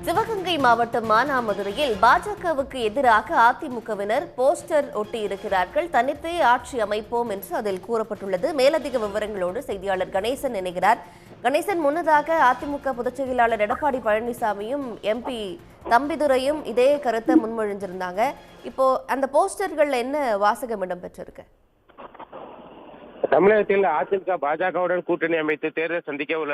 சிவகங்கை மாவட்டம் மானாமதுரையில் பாஜகவுக்கு எதிராக அதிமுகவினர் போஸ்டர் ஒட்டியிருக்கிறார்கள். தனித்தே ஆட்சி அமைப்போம் என்று அதில் கூறப்பட்டுள்ளது. மேலதிக விவரங்களோடு செய்தியாளர் கணேசன் இணைகிறார். கணேசன், முன்னதாக அதிமுக பொதுச் செயலாளர் எடப்பாடி பழனிசாமியும் எம்பி தம்பிதுரையும் இதே கருத்தை முன்மொழிஞ்சிருந்தாங்க. இப்போ அந்த போஸ்டர்கள் என்ன வாசகம் இடம்பெற்றிருக்கு? தமிழகத்தில் அதிமுக பாஜகவுடன் கூட்டணி அமைத்து தேர்தல் சந்திக்க உள்ள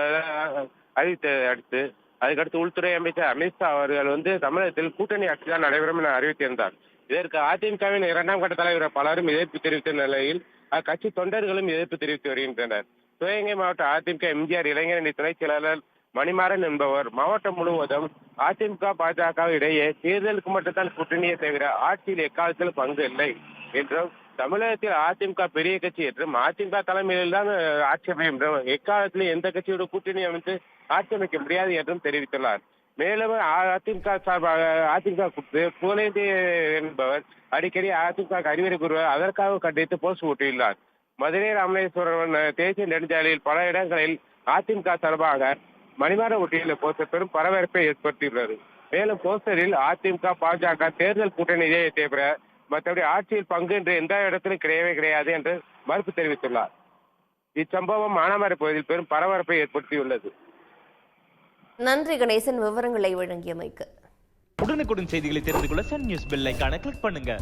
அறிவித்த அடுத்து அதுக்கடுத்து உள்துறை அமைச்சர் அமித்ஷா அவர்கள் தமிழகத்தில் கூட்டணி ஆட்சி தான் நடைபெறும் என அறிவித்திருந்தார். இதற்கு அதிமுகவின் 2ஆம் கட்ட தலைவர் பலரும் எதிர்ப்பு தெரிவித்த நிலையில் அக்கட்சி தொண்டர்களும் எதிர்ப்பு தெரிவித்து வருகின்றனர். சிவகங்கை மாவட்ட அதிமுக எம்ஜிஆர் இளைஞரணி துணைச் செயலாளர் மணிமாறன் என்பவர் மாவட்டம் முழுவதும் அதிமுக பாஜக இடையே தேர்தலுக்கு மட்டும்தான் கூட்டணியை தவிர ஆட்சியில் எக்காலத்தில் பங்கு இல்லை என்றும், தமிழகத்தில் அதிமுக பெரிய கட்சி என்றும் அதிமுக தலைமையில் தான் ஆட்சி அமையும் என்றும், எக்காலத்தில் எந்த கட்சியோட கூட்டணி அமைத்து ஆட்சி அமைக்க முடியாது என்றும் தெரிவித்துள்ளார். மேலும் அதிமுக சார்பாக அதிமுக புகழேந்தி என்பவர் அடிக்கடி அதிமுக அறிவுரை கூறுவார். அதற்காக கண்டித்து போஸ்ட் ஓட்டியுள்ளார். மதுரை ராமேஸ்வரம் தேசிய நெடுஞ்சாலையில் பல இடங்களில் அதிமுக சார்பாக மணிமாறன் ஒட்டியுள்ள போஸ்டர் பெரும் பரபரப்பை ஏற்படுத்தியுள்ளது. மேலும் போஸ்டரில் அதிமுக பாஜக தேர்தல் கூட்டணியை தவிர மற்றபடி ஆட்சியில் பங்கு என்று எந்த இடத்திலும் கிடையாது என்று மறுப்பு தெரிவித்துள்ளார். இச்சம்பவம் மானாமதுரை பகுதியில் பெரும் பரபரப்பை ஏற்படுத்தியுள்ளது. நன்றி கணேசன், விவரங்களை வழங்கியமைக்கு. உடனுக்குடன் செய்திகளை தெரிந்து கொள்ள சன் நியூஸ் பெல் ஐகானை கிளிக் பண்ணுங்க.